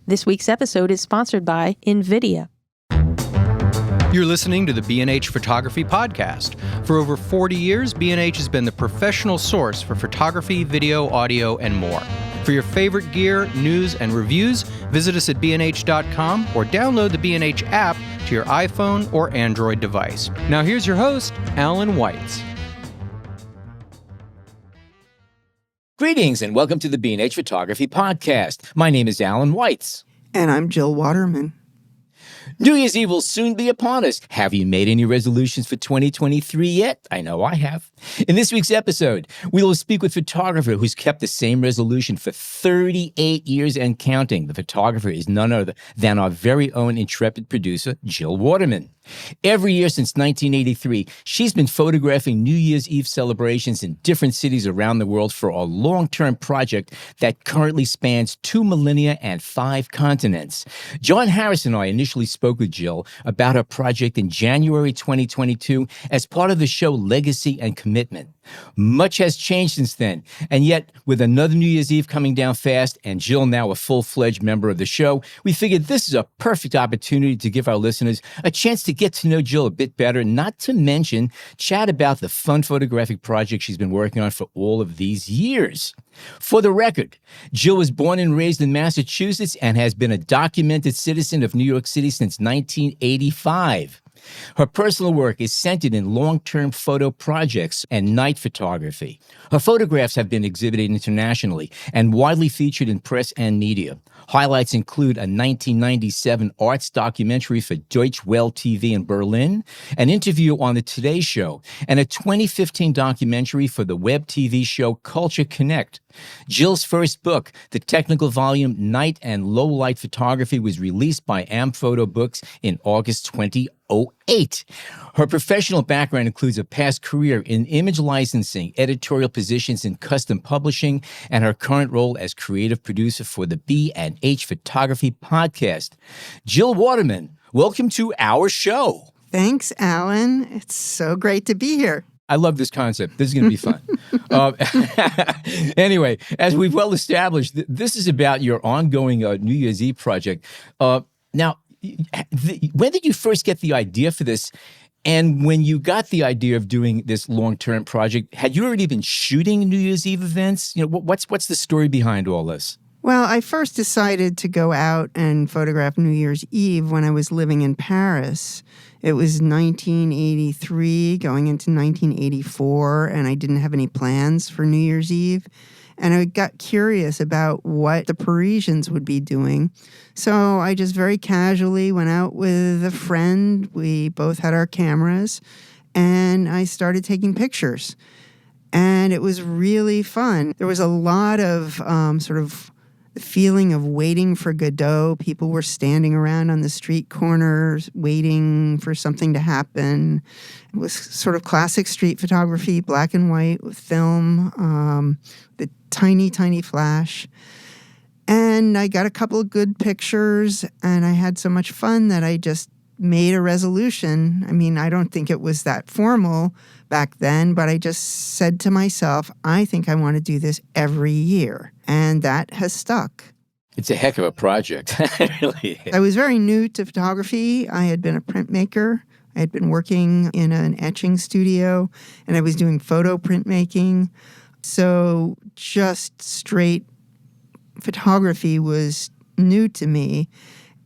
This week's episode is sponsored by NVIDIA. You're listening to the B&H Photography Podcast. For over 40 years, B&H has been the professional source for photography, video, audio, and more. For your favorite gear, news, and reviews, visit us at bnh.com or download the B&H app to your iPhone or Android device. Now here's your host, Alan Weitz. Greetings and welcome to the B&H Photography Podcast. My name is Alan Weitz. And I'm Jill Waterman. New Year's Eve will soon be upon us. Have you made any resolutions for 2023 yet? I know I have. In this week's episode, we will speak with a photographer who's kept the same resolution for 38 years and counting. The photographer is none other than our very own intrepid producer, Jill Waterman. Every year since 1983, she's been photographing New Year's Eve celebrations in different cities around the world for a long-term project that currently spans 2 millennia and 5 continents. John Harris and I initially spoke with Jill about her project in January 2022 as part of the show Legacy and Commitment. Much has changed since then, and yet with another New Year's Eve coming down fast and Jill now a full-fledged member of the show, we figured this is a perfect opportunity to give our listeners a chance to get to know Jill a bit better, not to mention chat about the fun photographic project she's been working on for all of these years. For the record, Jill was born and raised in Massachusetts and has been a documented citizen of New York City since 1985. Her personal work is centered in long-term photo projects and night photography. Her photographs have been exhibited internationally and widely featured in press and media. Highlights include a 1997 arts documentary for Deutsche Welle TV in Berlin, an interview on The Today Show, and a 2015 documentary for the web TV show Culture Connect. Jill's first book, the technical volume Night and Low Light Photography, was released by Amphoto Books in August 2008. Her professional background includes a past career in image licensing, editorial positions in custom publishing, and her current role as creative producer for the B&H Photography Podcast. Jill Waterman, welcome to our show. Thanks, Alan. It's so great to be here. I love this concept. This is going to be fun. Anyway, as we've well established, this is about your ongoing New Year's Eve project. Now, when did you first get the idea for this? And when you got the idea of doing this long-term project, had you already been shooting New Year's Eve events? You know, what's the story behind all this? Well, I first decided to go out and photograph New Year's Eve when I was living in Paris. It was 1983, going into 1984, and I didn't have any plans for New Year's Eve. And I got curious about what the Parisians would be doing. So I just very casually went out with a friend. We both had our cameras, and I started taking pictures. And it was really fun. There was a lot of sort of the feeling of waiting for Godot. People were standing around on the street corners waiting for something to happen. It was sort of classic street photography, black and white with film, the tiny, tiny flash. And I got a couple of good pictures, and I had so much fun that I just made a resolution. I mean, I don't think it was that formal back then, but I just said to myself, I think I want to do this every year. And that has stuck. It's a heck of a project. It really is. I was very new to photography. I had been a printmaker. I had been working in an etching studio, and I was doing photo printmaking. So just straight photography was new to me.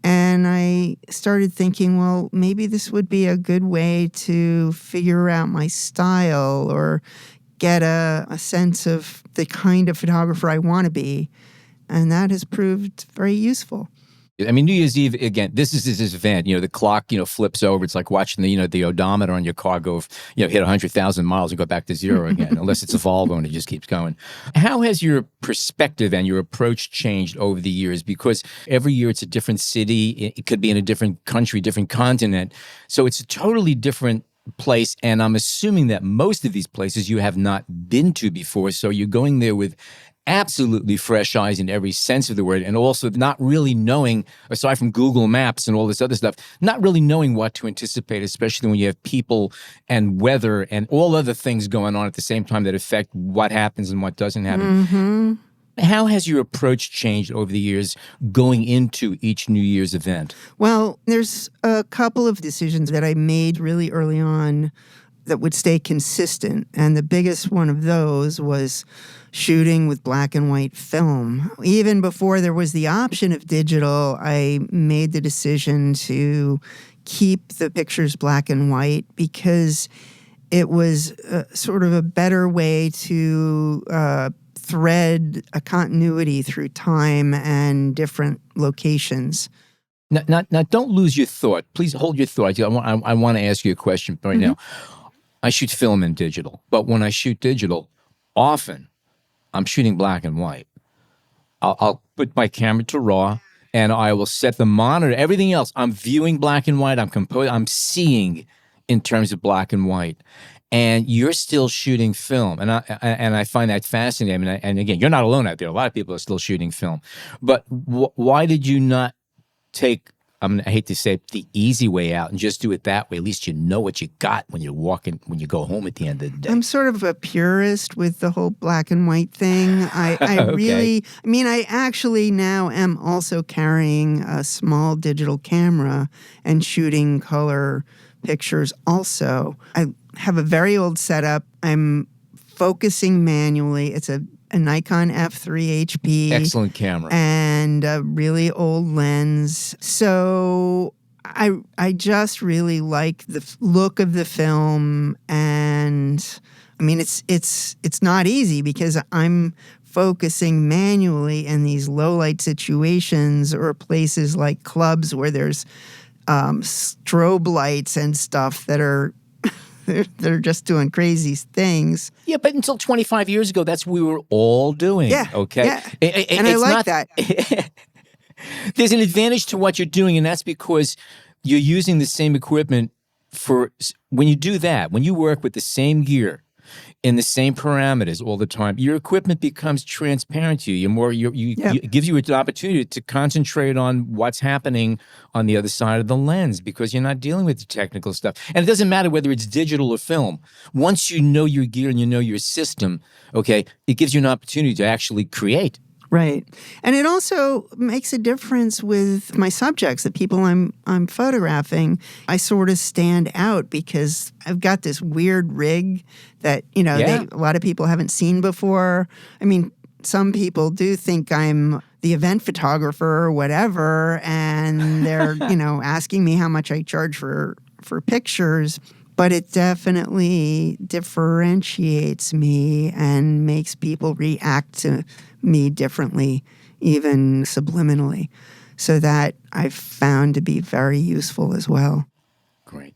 And I started thinking, well, maybe this would be a good way to figure out my style or get a sense of the kind of photographer I want to be. And that has proved very useful. I mean, New Year's Eve, again, this is this event, the clock, flips over. It's like watching the odometer on your car go, hit 100,000 miles and go back to zero again, unless it's a Volvo and it just keeps going. How has your perspective and your approach changed over the years? Because every year it's a different city. It could be in a different country, different continent. So it's a totally different place. And I'm assuming that most of these places you have not been to before. So you're going there with absolutely fresh eyes in every sense of the word, and also not really knowing, aside from Google Maps and all this other stuff, not really knowing what to anticipate, especially when you have people and weather and all other things going on at the same time that affect what happens and what doesn't happen. Mm-hmm. How has your approach changed over the years going into each New Year's event? Well, there's a couple of decisions that I made really early on that would stay consistent. And the biggest one of those was shooting with black and white film. Even before there was the option of digital, I made the decision to keep the pictures black and white because it was sort of a better way to thread a continuity through time and different locations. Now, don't lose your thought. Please hold your thought. I want to ask you a question right now. I shoot film and digital, but when I shoot digital, often I'm shooting black and white. I'll put my camera to RAW, and I will set the monitor. Everything else, I'm viewing black and white. I'm seeing in terms of black and white. And you're still shooting film, and I find that fascinating. And again, you're not alone out there. A lot of people are still shooting film. But why did you not take, I hate to say it, the easy way out and just do it that way? At least you know what you got when you go home at the end of the day. I'm sort of a purist with the whole black and white thing. I Okay. I actually now am also carrying a small digital camera and shooting color pictures also. I have a very old setup. I'm focusing manually. It's a Nikon F3 HP. Excellent camera. And a really old lens. So I just really like the look of the film. And I mean, it's not easy because I'm focusing manually in these low light situations or places like clubs where there's strobe lights and stuff that are they're just doing crazy things. Yeah, but until 25 years ago, that's what we were all doing. Yeah, okay. Yeah. And I like that. There's an advantage to what you're doing, and that's because you're using the same equipment for when you do that. When you work with the same gear in the same parameters all the time, your equipment becomes transparent to you. It gives you an opportunity to concentrate on what's happening on the other side of the lens because you're not dealing with the technical stuff. And it doesn't matter whether it's digital or film. Once you know your gear and you know your system, okay, it gives you an opportunity to actually create. Right. And it also makes a difference with my subjects, the people I'm photographing. I sort of stand out because I've got this weird rig that, a lot of people haven't seen before. I mean, some people do think I'm the event photographer or whatever, and they're, asking me how much I charge for pictures. But it definitely differentiates me and makes people react to me differently, even subliminally. So that I've found to be very useful as well. Great.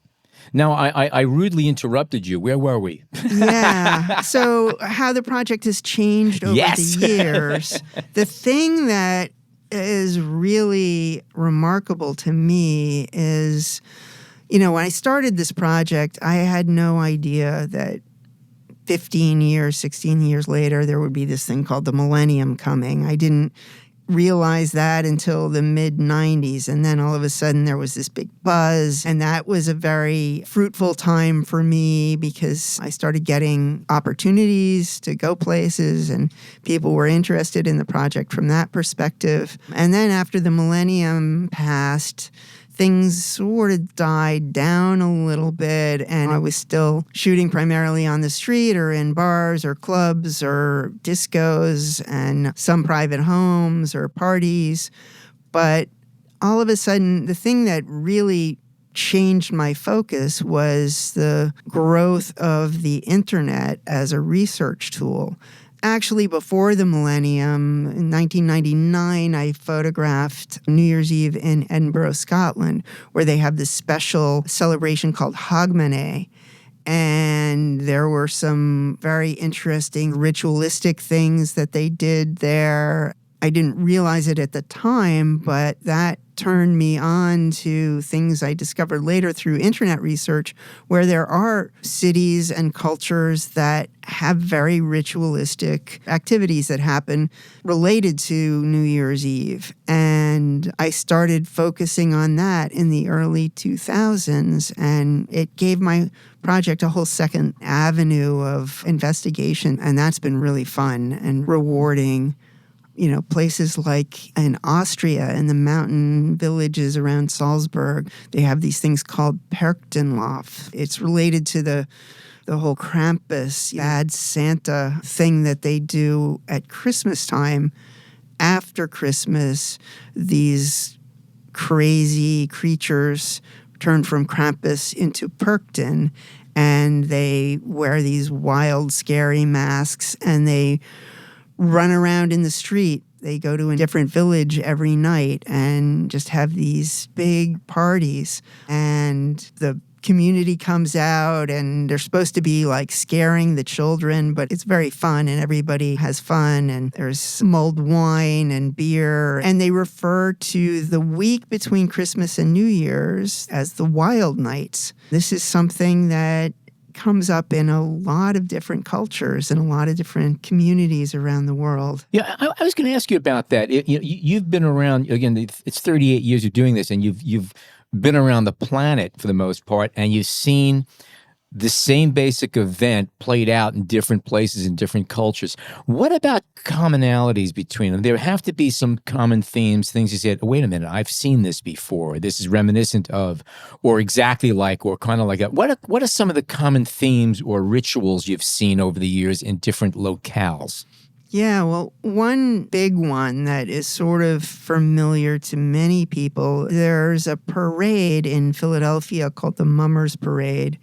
Now, I rudely interrupted you. Where were we? Yeah. So how the project has changed over Yes. the years. The thing that is really remarkable to me is, when I started this project, I had no idea that 15 years, 16 years later, there would be this thing called the Millennium coming. I didn't realize that until the mid-90s. And then all of a sudden there was this big buzz. And that was a very fruitful time for me because I started getting opportunities to go places and people were interested in the project from that perspective. And then after the Millennium passed, things sort of died down a little bit, and I was still shooting primarily on the street or in bars or clubs or discos and some private homes or parties. But all of a sudden, the thing that really changed my focus was the growth of the internet as a research tool. Actually, before the Millennium, in 1999, I photographed New Year's Eve in Edinburgh, Scotland, where they have this special celebration called Hogmanay. And there were some very interesting ritualistic things that they did there. I didn't realize it at the time, but that turned me on to things I discovered later through internet research, where there are cities and cultures that have very ritualistic activities that happen related to New Year's Eve. And I started focusing on that in the early 2000s, and it gave my project a whole second avenue of investigation, and that's been really fun and rewarding places like in Austria and the mountain villages around Salzburg, they have these things called Perchtenlaufs. It's related to the whole Krampus, bad Santa thing that they do at Christmas time. After Christmas, these crazy creatures turn from Krampus into Perchten, and they wear these wild, scary masks, and they run around in the street. They go to a different village every night and just have these big parties. And the community comes out, and they're supposed to be like scaring the children, but it's very fun and everybody has fun, and there's mulled wine and beer. And they refer to the week between Christmas and New Year's as the Wild Nights. This is something that comes up in a lot of different cultures and a lot of different communities around the world. Yeah, I was going to ask you about that. You've been around, again, it's 38 years of doing this, and you've been around the planet for the most part, and you've seen the same basic event played out in different places in different cultures. What about commonalities between them? There have to be some common themes, things you said, wait a minute, I've seen this before. This is reminiscent of, or exactly like, or kind of like that. What are some of the common themes or rituals you've seen over the years in different locales? Yeah, well, one big one that is sort of familiar to many people, there's a parade in Philadelphia called the Mummers Parade.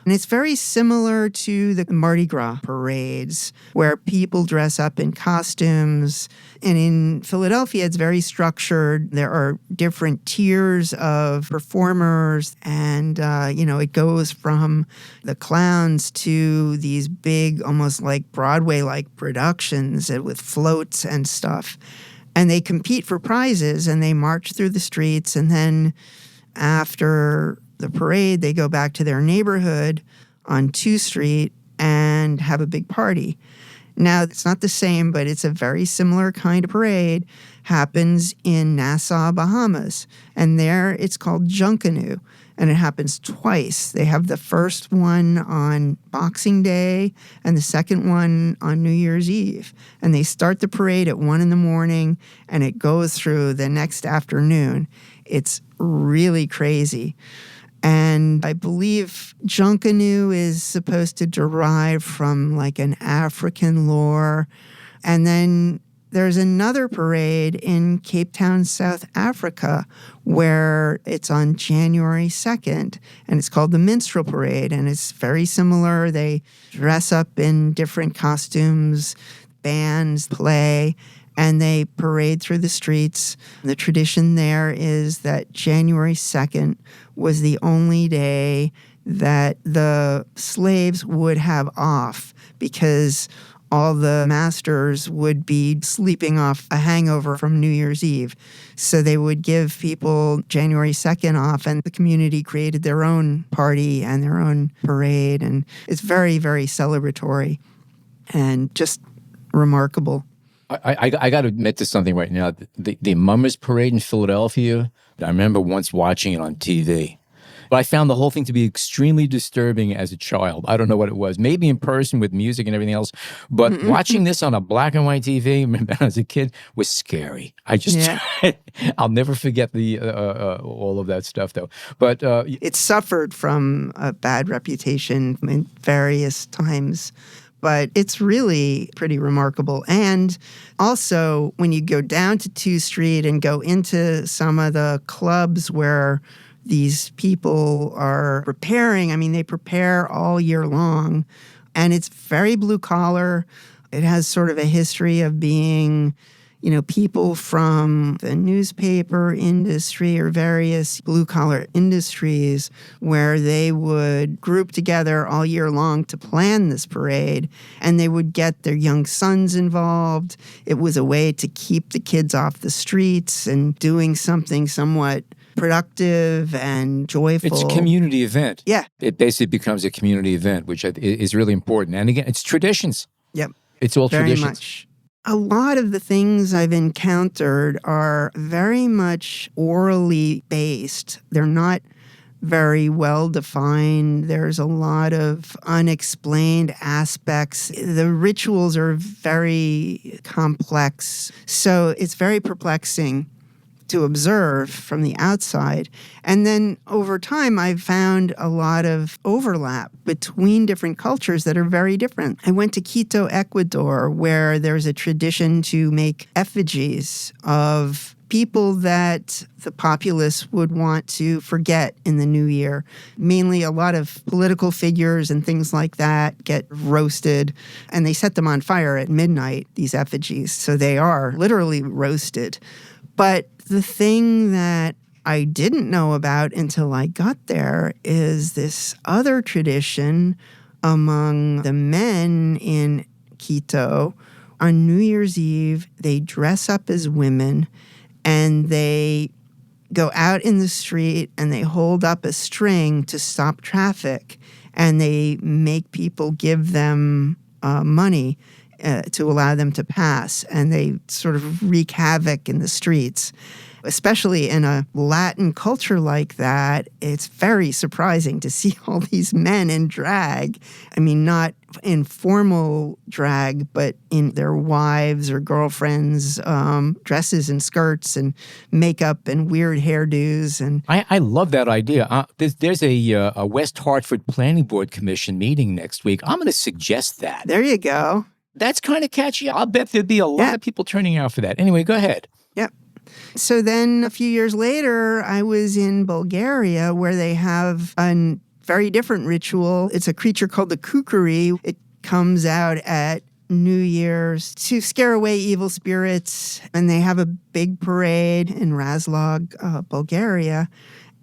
And it's very similar to the Mardi Gras parades, where people dress up in costumes. And in Philadelphia, it's very structured. There are different tiers of performers. And, it goes from the clowns to these big, almost like Broadway-like productions with floats and stuff. And they compete for prizes, and they march through the streets. And then after the parade, they go back to their neighborhood on 2 Street and have a big party. Now, it's not the same, but it's a very similar kind of parade. Happens in Nassau, Bahamas. And there it's called Junkanoo. And it happens twice. They have the first one on Boxing Day and the second one on New Year's Eve. And they start the parade at 1 a.m, and it goes through the next afternoon. It's really crazy. And I believe Junkanoo is supposed to derive from like an African lore. And then there's another parade in Cape Town, South Africa, where it's on January 2nd, and it's called the Minstrel Parade. And it's very similar. They dress up in different costumes, bands play, and they parade through the streets. The tradition there is that January 2nd was the only day that the slaves would have off, because all the masters would be sleeping off a hangover from New Year's Eve. So they would give people January 2nd off, and the community created their own party and their own parade. And it's very, very celebratory and just remarkable. I got to admit to something right now. The Mummers Parade in Philadelphia, I remember once watching it on TV. But I found the whole thing to be extremely disturbing as a child. I don't know what it was. Maybe in person with music and everything else. But watching this on a black and white TV, remember as a kid, was scary. I'll never forget all of that stuff, though. But it suffered from a bad reputation in various times. But it's really pretty remarkable. And also, when you go down to 2 Street and go into some of the clubs where these people are preparing, they prepare all year long. And it's very blue collar. It has sort of a history of being, people from the newspaper industry or various blue-collar industries where they would group together all year long to plan this parade, and they would get their young sons involved. It was a way to keep the kids off the streets and doing something somewhat productive and joyful. It's a community event. Yeah. It basically becomes a community event, which is really important. And again, it's traditions. Yep. It's all very traditions. Much. A lot of the things I've encountered are very much orally based. They're not very well defined. There's a lot of unexplained aspects. The rituals are very complex. So it's very perplexing to observe from the outside. And then over time, I've found a lot of overlap between different cultures that are very different. I went to Quito, Ecuador, where there's a tradition to make effigies of people that the populace would want to forget in the new year. Mainly a lot of political figures and things like that get roasted, and they set them on fire at midnight, these effigies. So they are literally roasted. But the thing that I didn't know about until I got there is this other tradition among the men in Quito. On New Year's Eve, they dress up as women and they go out in the street and they hold up a string to stop traffic, and they make people give them money to allow them to pass, and they sort of wreak havoc in the streets. Especially in a Latin culture like that, it's very surprising to see all these men in drag. I mean, not in formal drag, but in their wives' or girlfriends' dresses and skirts and makeup and weird hairdos. And I love that idea. There's a West Hartford Planning Board Commission meeting next week. I'm going to suggest that. There you go. That's kind of catchy. I'll bet there'd be a lot of people turning out for that. Anyway, go ahead. Yep. So then a few years later, I was in Bulgaria, where they have a very different ritual. It's a creature called the Kukeri. It comes out at New Year's to scare away evil spirits, and they have a big parade in Razlog, Bulgaria.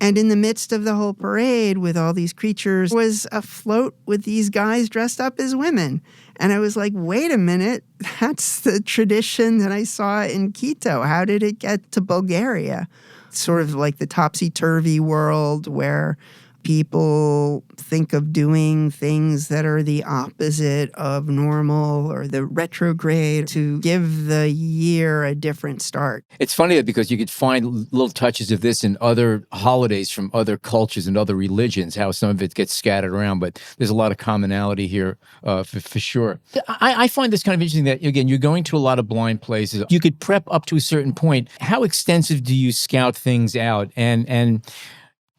And in the midst of the whole parade with all these creatures was a float with these guys dressed up as women. And I was like, wait a minute, that's the tradition that I saw in Quito. How did it get to Bulgaria? Sort of like the topsy-turvy world where people think of doing things that are the opposite of normal or the retrograde to give the year a different start. It's funny because you could find little touches of this in other holidays from other cultures and other religions, how some of it gets scattered around, but there's a lot of commonality here for sure. I find this kind of interesting that, again, you're going to a lot of blind places. You could prep up to a certain point. How extensive do you scout things out? And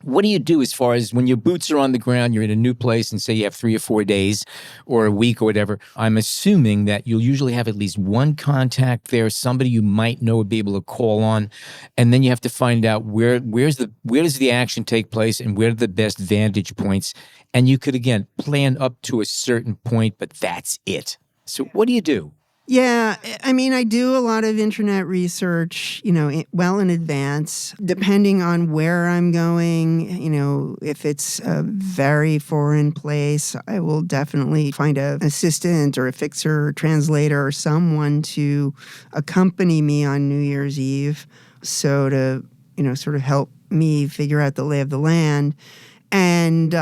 what do you do as far as when your boots are on the ground, you're in a new place, and say you have 3 or 4 days or a week or whatever? I'm assuming that you'll usually have at least one contact there, somebody you might know would be able to call on, and then you have to find out where does the action take place and where are the best vantage points. And you could, again, plan up to a certain point, but that's it. So what do you do? Yeah, I mean, I do a lot of internet research, well in advance, depending on where I'm going. If it's a very foreign place, I will definitely find an assistant or a fixer or translator or someone to accompany me on New Year's Eve. So to, sort of help me figure out the lay of the land. And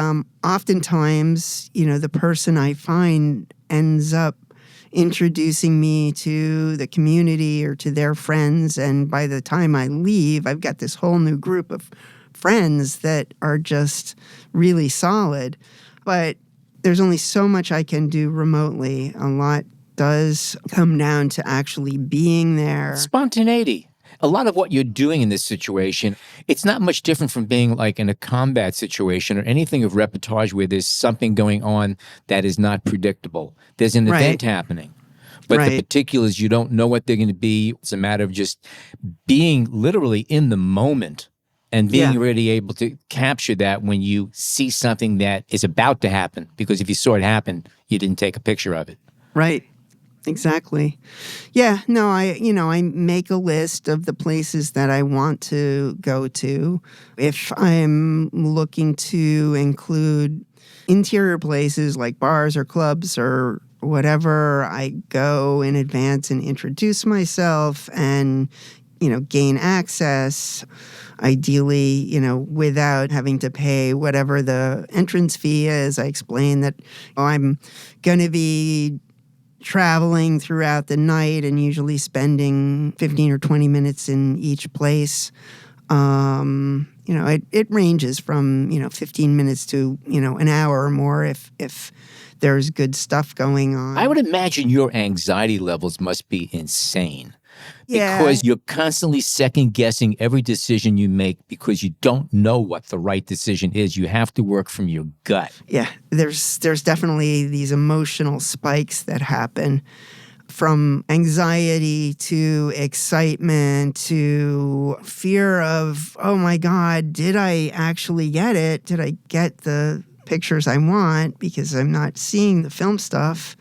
oftentimes, the person I find ends up introducing me to the community or to their friends. And by the time I leave, I've got this whole new group of friends that are just really solid. But there's only so much I can do remotely. A lot does come down to actually being there. Spontaneity. A lot of what you're doing in this situation, it's not much different from being like in a combat situation or anything of reportage where there's something going on that is not predictable. There's an event happening, but the particulars, you don't know what they're going to be. It's a matter of just being literally in the moment and being really able to capture that when you see something that is about to happen. Because if you saw it happen, you didn't take a picture of it. Right. Exactly. Yeah, no, I make a list of the places that I want to go to. If I'm looking to include interior places like bars or clubs or whatever, I go in advance and introduce myself and, gain access, ideally, without having to pay whatever the entrance fee is. I explain that I'm going to be traveling throughout the night and usually spending 15 or 20 minutes in each place. It ranges from, 15 minutes to, an hour or more if there's good stuff going on. I would imagine your anxiety levels must be insane. Yeah. Because you're constantly second-guessing every decision you make because you don't know what the right decision is. You have to work from your gut. Yeah, there's definitely these emotional spikes that happen, from anxiety to excitement to fear of, oh my God, did I actually get it? Did I get the pictures I want because I'm not seeing the film stuff?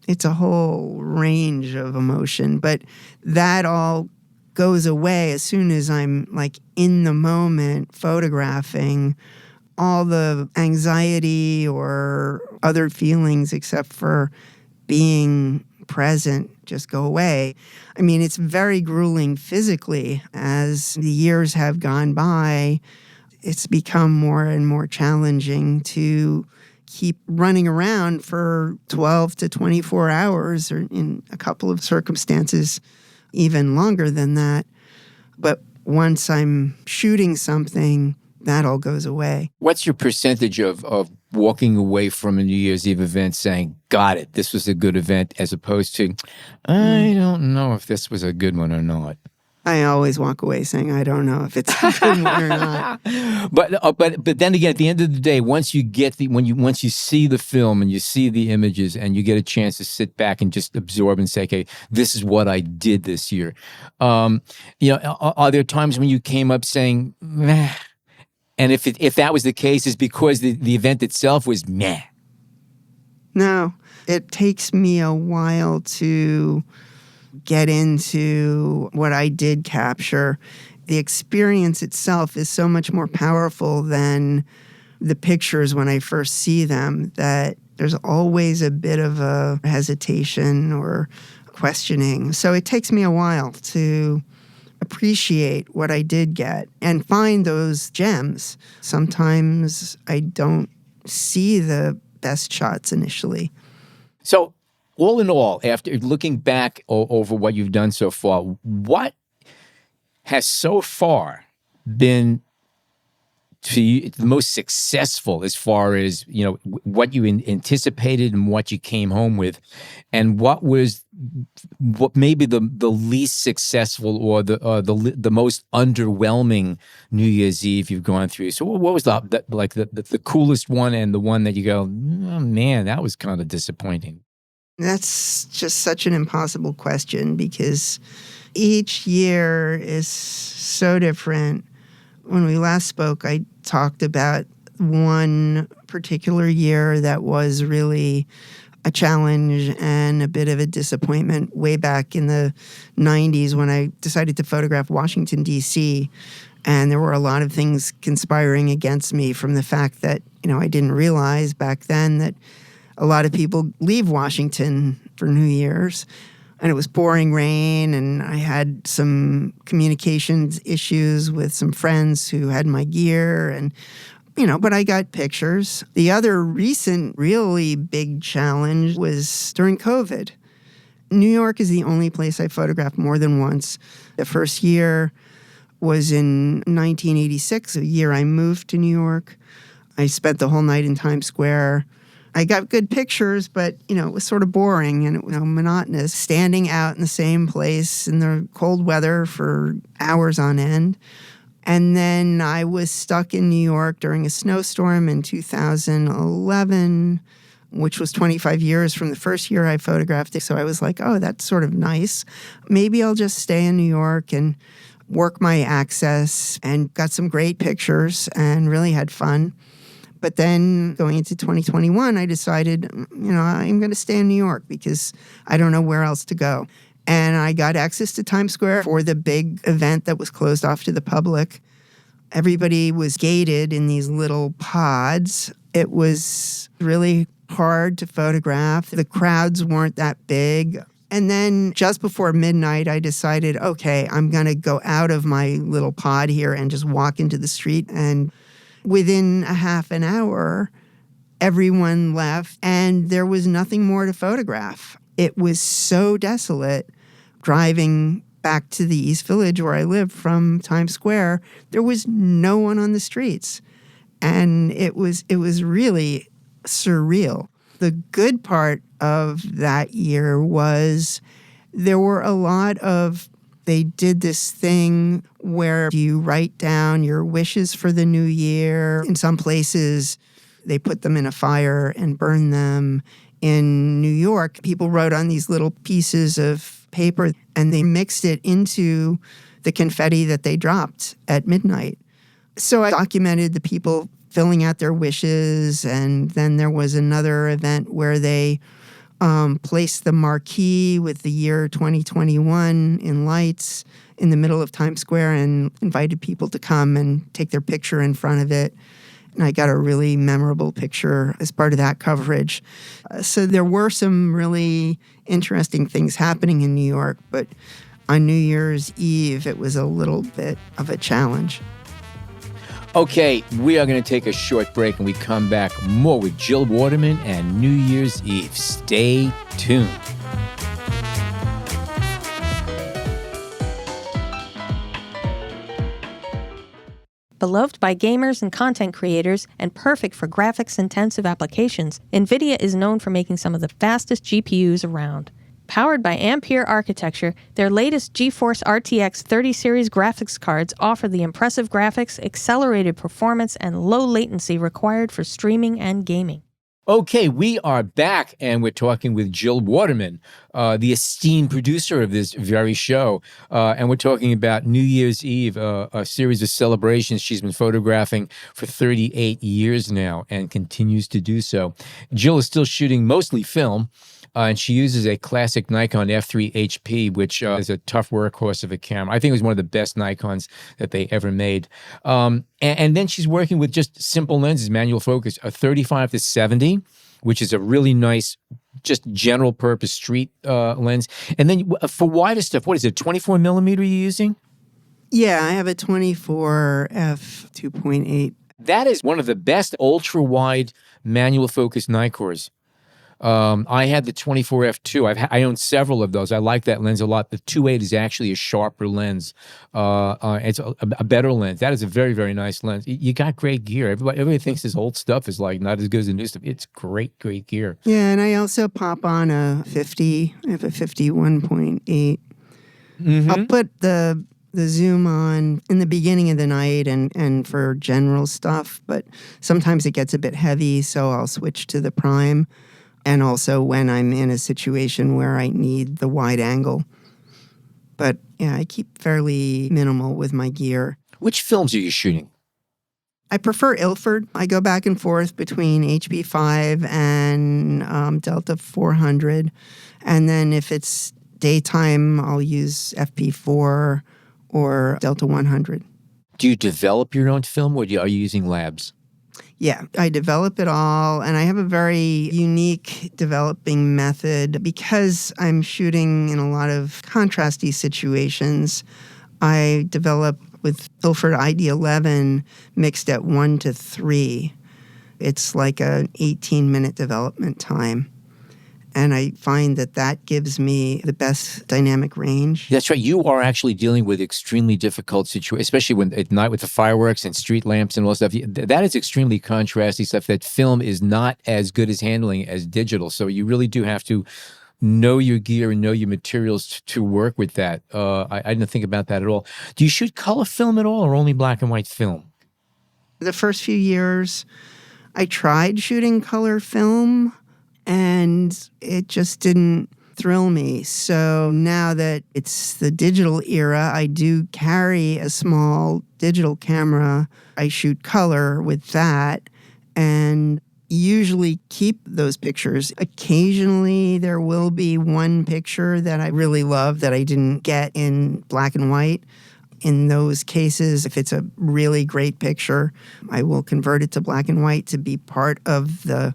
It's a whole range of emotion, but that all goes away as soon as I'm like in the moment photographing. All the anxiety or other feelings except for being present just go away. I mean, it's very grueling physically. As the years have gone by, it's become more and more challenging to keep running around for 12 to 24 hours, or in a couple of circumstances, even longer than that. But once I'm shooting something, that all goes away. What's your percentage of walking away from a New Year's Eve event saying, got it, this was a good event, as opposed to, I don't know if this was a good one or not? I always walk away saying, I don't know if it's a good one or not. But then again, at the end of the day, once you see the film and you see the images and you get a chance to sit back and just absorb and say, okay, this is what I did this year. Are there times when you came up saying, meh? And if that was the case, is because the event itself was meh? No, it takes me a while to get into what I did capture. The experience itself is so much more powerful than the pictures when I first see them, that there's always a bit of a hesitation or questioning. So it takes me a while to appreciate what I did get and find those gems. Sometimes I don't see the best shots initially. So, all in all, after looking back over what you've done so far, what has so far been to you the most successful as far as, what you anticipated and what you came home with, and what maybe the least successful or the most underwhelming New Year's Eve you've gone through? So what was the coolest one, and the one that you go, oh man, that was kind of disappointing? That's just such an impossible question because each year is so different. When we last spoke, I talked about one particular year that was really a challenge and a bit of a disappointment way back in the 90s when I decided to photograph Washington, D.C., and there were a lot of things conspiring against me, from the fact that, I didn't realize back then that a lot of people leave Washington for New Year's, and it was pouring rain, and I had some communications issues with some friends who had my gear, and, but I got pictures. The other recent really big challenge was during COVID. New York is the only place I photographed more than once. The first year was in 1986, a year I moved to New York. I spent the whole night in Times Square. I got good pictures, but, it was sort of boring and monotonous, standing out in the same place in the cold weather for hours on end. And then I was stuck in New York during a snowstorm in 2011, which was 25 years from the first year I photographed it. So I was like, oh, that's sort of nice. Maybe I'll just stay in New York and work my access, and got some great pictures and really had fun. But then going into 2021, I decided, I'm going to stay in New York because I don't know where else to go. And I got access to Times Square for the big event that was closed off to the public. Everybody was gated in these little pods. It was really hard to photograph. The crowds weren't that big. And then just before midnight, I decided, okay, I'm going to go out of my little pod here and just walk into the street. And within a half an hour, everyone left, and there was nothing more to photograph. It was so desolate driving back to the East Village where I lived from Times Square, there was no one on the streets. And it was really surreal. The good part of that year was there were a lot of, they did this thing where you write down your wishes for the new year. In some places, they put them in a fire and burn them. In New York, people wrote on these little pieces of paper and they mixed it into the confetti that they dropped at midnight. So I documented the people filling out their wishes, and then there was another event where they placed the marquee with the year 2021 in lights in the middle of Times Square and invited people to come and take their picture in front of it. And I got a really memorable picture as part of that coverage. So there were some really interesting things happening in New York, but on New Year's Eve, it was a little bit of a challenge. Okay, we are going to take a short break and we come back more with Jill Waterman and New Year's Eve. Stay tuned. Beloved by gamers and content creators and perfect for graphics-intensive applications, NVIDIA is known for making some of the fastest GPUs around. Powered by Ampere architecture, their latest GeForce RTX 30 series graphics cards offer the impressive graphics, accelerated performance, and low latency required for streaming and gaming. Okay, we are back, and we're talking with Jill Waterman, the esteemed producer of this very show. And we're talking about New Year's Eve, a series of celebrations she's been photographing for 38 years now and continues to do so. Jill is still shooting mostly film, and she uses a classic Nikon F3 HP, which is a tough workhorse of a camera. I think it was one of the best Nikons that they ever made. And then she's working with just simple lenses, manual focus, a 35 to 70, which is a really nice, just general purpose street lens. And then for wider stuff, what is it, 24 millimeter you're using? Yeah, I have a 24 f2.8. That is one of the best ultra-wide manual focus Nikons. I had the 24 f2. I own several of those. I like that lens a lot. The 2.8 is actually a sharper lens. It's a better lens. That is a very, very nice lens. You got great gear. Everybody thinks this old stuff is like not as good as the new stuff. It's great, great gear. Yeah, and I also pop on a 50. I have a 51.8. Mm-hmm. I'll put the zoom on in the beginning of the night and for general stuff, but sometimes it gets a bit heavy, so I'll switch to the prime. And also when I'm in a situation where I need the wide angle. But yeah, I keep fairly minimal with my gear. Which films are you shooting? I prefer Ilford. I go back and forth between HP5 and Delta 400. And then if it's daytime, I'll use FP4 or Delta 100. Do you develop your own film or are you using labs? Yeah, I develop it all, and I have a very unique developing method. Because I'm shooting in a lot of contrasty situations, I develop with Ilford ID11 mixed at 1:3. It's like an 18-minute development time. And I find that gives me the best dynamic range. That's right. You are actually dealing with extremely difficult situations, especially when at night with the fireworks and street lamps and all that stuff. That is extremely contrasty stuff that film is not as good as handling as digital. So you really do have to know your gear and know your materials to work with that. I didn't think about that at all. Do you shoot color film at all or only black and white film? The first few years, I tried shooting color film, and it just didn't thrill me. So now that it's the digital era, I do carry a small digital camera. I shoot color with that and usually keep those pictures. Occasionally, there will be one picture that I really love that I didn't get in black and white. In those cases, if it's a really great picture, I will convert it to black and white to be part of the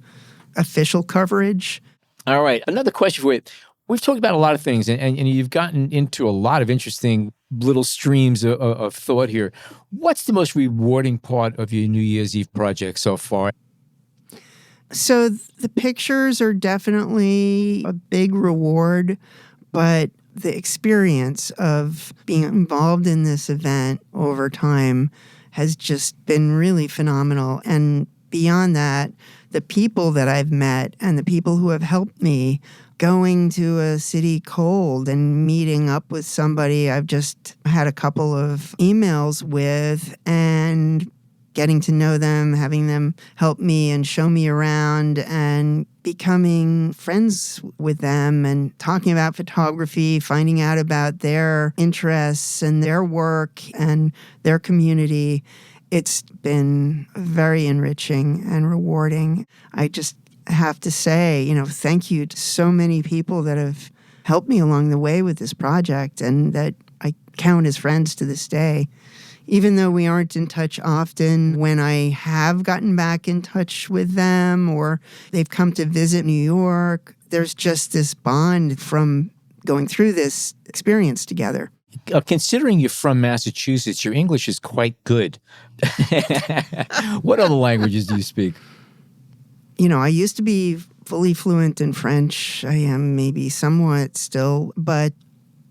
official coverage. All right. Another question for you. We've talked about a lot of things, and you've gotten into a lot of interesting little streams of thought here. What's the most rewarding part of your New Year's Eve project so far? So the pictures are definitely a big reward, but the experience of being involved in this event over time has just been really phenomenal. And beyond that, the people that I've met and the people who have helped me, going to a city cold and meeting up with somebody I've just had a couple of emails with and getting to know them, having them help me and show me around and becoming friends with them and talking about photography, finding out about their interests and their work and their community. It's been very enriching and rewarding. I just have to say, thank you to so many people that have helped me along the way with this project and that I count as friends to this day. Even though we aren't in touch often, when I have gotten back in touch with them or they've come to visit New York, there's just this bond from going through this experience together. Considering you're from Massachusetts, your English is quite good. What other languages do you speak? I used to be fully fluent in French. I am maybe somewhat still, but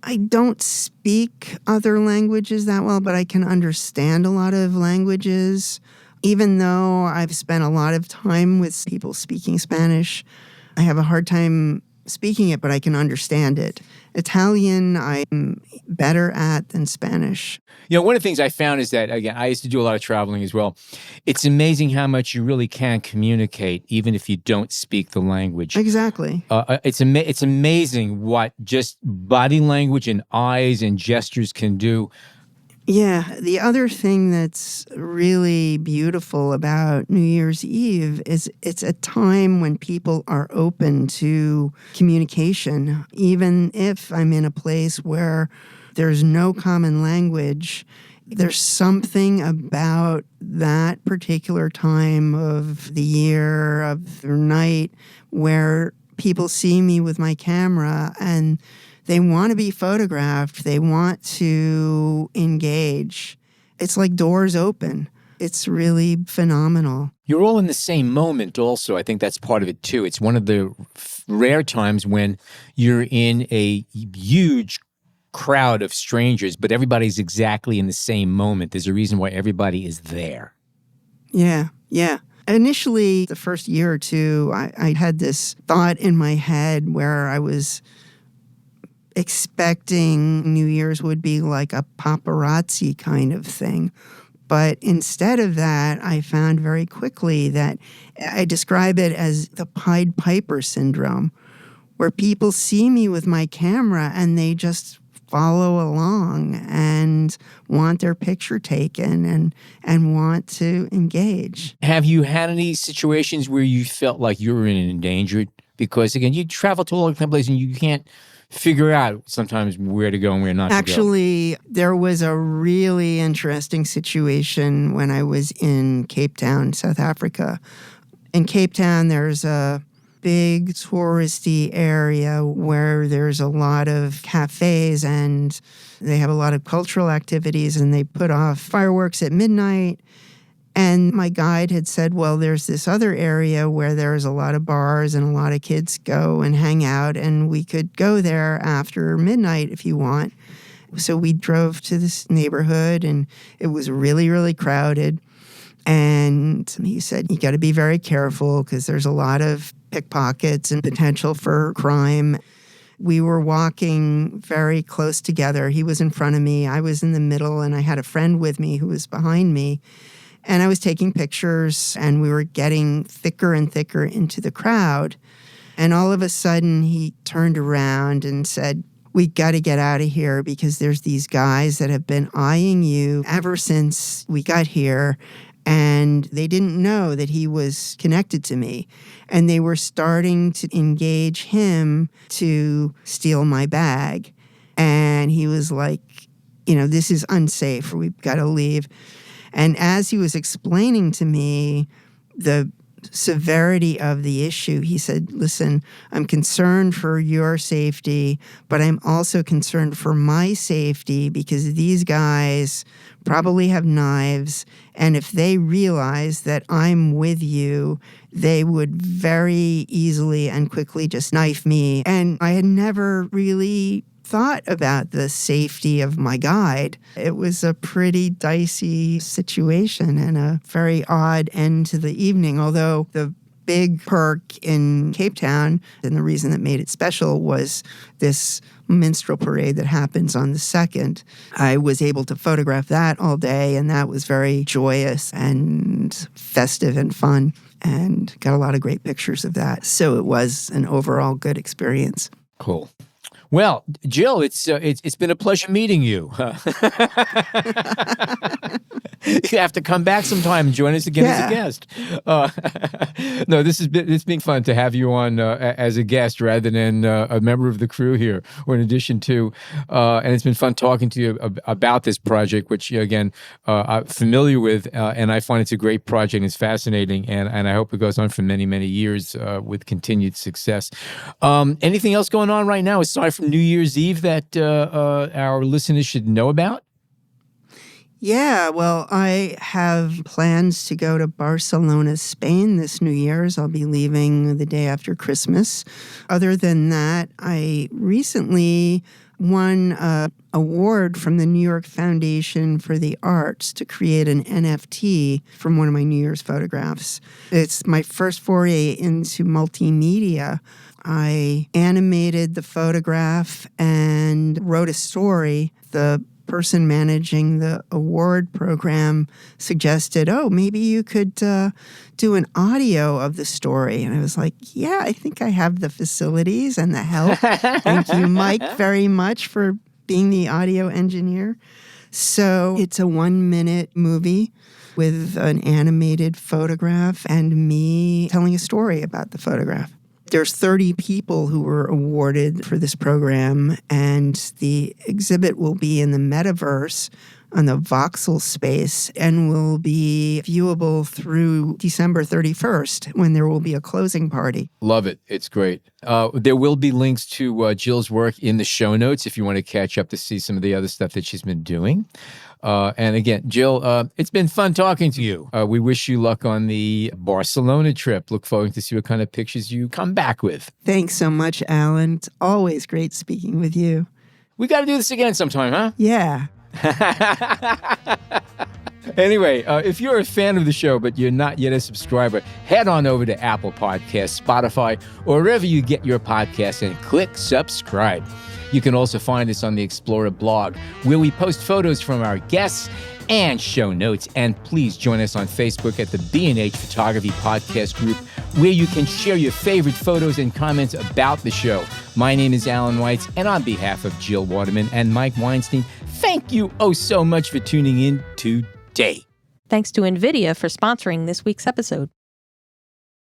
I don't speak other languages that well, but I can understand a lot of languages. Even though I've spent a lot of time with people speaking Spanish, I have a hard time speaking it, but I can understand it. Italian, I'm better at than Spanish. One of the things I found is that, again, I used to do a lot of traveling as well. It's amazing how much you really can communicate, even if you don't speak the language. Exactly. It's amazing what just body language and eyes and gestures can do. Yeah. The other thing that's really beautiful about New Year's Eve is it's a time when people are open to communication. Even if I'm in a place where there's no common language, there's something about that particular time of the year, of the night, where people see me with my camera and they want to be photographed. They want to engage. It's like doors open. It's really phenomenal. You're all in the same moment also. I think that's part of it too. It's one of the rare times when you're in a huge crowd of strangers, but everybody's exactly in the same moment. There's a reason why everybody is there. Yeah. Initially, the first year or two, I had this thought in my head where I was expecting New Year's would be like a paparazzi kind of thing. But instead of that, I found very quickly that I describe it as the Pied Piper syndrome, where people see me with my camera and they just follow along and want their picture taken and want to engage. Have you had any situations where you felt like you were endangered? Because, again, you travel to all the places and you can't figure out sometimes where to go and where not to go. Actually, there was a really interesting situation when I was in Cape Town, South Africa. In Cape Town, there's a big touristy area where there's a lot of cafes and they have a lot of cultural activities and they put off fireworks at midnight. And my guide had said, well, there's this other area where there's a lot of bars and a lot of kids go and hang out, and we could go there after midnight if you want. So we drove to this neighborhood, and it was really, really crowded. And he said, you got to be very careful because there's a lot of pickpockets and potential for crime. We were walking very close together. He was in front of me. I was in the middle, and I had a friend with me who was behind me. And I was taking pictures, and we were getting thicker and thicker into the crowd. And all of a sudden, he turned around and said, we got to get out of here because there's these guys that have been eyeing you ever since we got here. And they didn't know that he was connected to me. And they were starting to engage him to steal my bag. And he was like, this is unsafe. We've got to leave. And as he was explaining to me the severity of the issue, he said, listen, I'm concerned for your safety, but I'm also concerned for my safety because these guys probably have knives. And if they realize that I'm with you, they would very easily and quickly just knife me. And I had never really thought about the safety of my guide. It was a pretty dicey situation and a very odd end to the evening, although the big perk in Cape Town, and the reason that made it special was this Minstrel Parade that happens on the 2nd. I was able to photograph that all day, and that was very joyous and festive and fun, and got a lot of great pictures of that. So it was an overall good experience. Cool. Well, Jill, it's been a pleasure meeting you. You have to come back sometime and join us again as a guest. No, it's been fun to have you on as a guest rather than a member of the crew here, or in addition to. And it's been fun talking to you about this project, which again I'm familiar with, and I find it's a great project. It's fascinating, and I hope it goes on for many, many years with continued success. Anything else going on right now aside from New Year's Eve that our listeners should know about? Yeah, well, I have plans to go to Barcelona, Spain this New Year's. I'll be leaving the day after Christmas. Other than that, I recently won an award from the New York Foundation for the Arts to create an NFT from one of my New Year's photographs. It's my first foray into multimedia. I animated the photograph and wrote a story. The person managing the award program suggested, maybe you could do an audio of the story. And I was like, yeah, I think I have the facilities and the help. Thank you, Mike, very much for being the audio engineer. So it's a 1-minute movie with an animated photograph and me telling a story about the photograph. There's 30 people who were awarded for this program, and the exhibit will be in the metaverse on the voxel space and will be viewable through December 31st when there will be a closing party. Love it. It's great. There will be links to Jill's work in the show notes if you want to catch up to see some of the other stuff that she's been doing. And again, Jill, it's been fun talking to you. We wish you luck on the Barcelona trip. Look forward to see what kind of pictures you come back with. Thanks so much, Alan. It's always great speaking with you. We got to do this again sometime, huh? Yeah. Anyway, if you're a fan of the show but you're not yet a subscriber, head on over to Apple Podcasts, Spotify, or wherever you get your podcasts and click subscribe. You can also find us on the Explorer blog, where we post photos from our guests and show notes. And please join us on Facebook at the B&H Photography Podcast Group, where you can share your favorite photos and comments about the show. My name is Alan Weitz, and on behalf of Jill Waterman and Mike Weinstein, thank you so much for tuning in today. Thanks to NVIDIA for sponsoring this week's episode.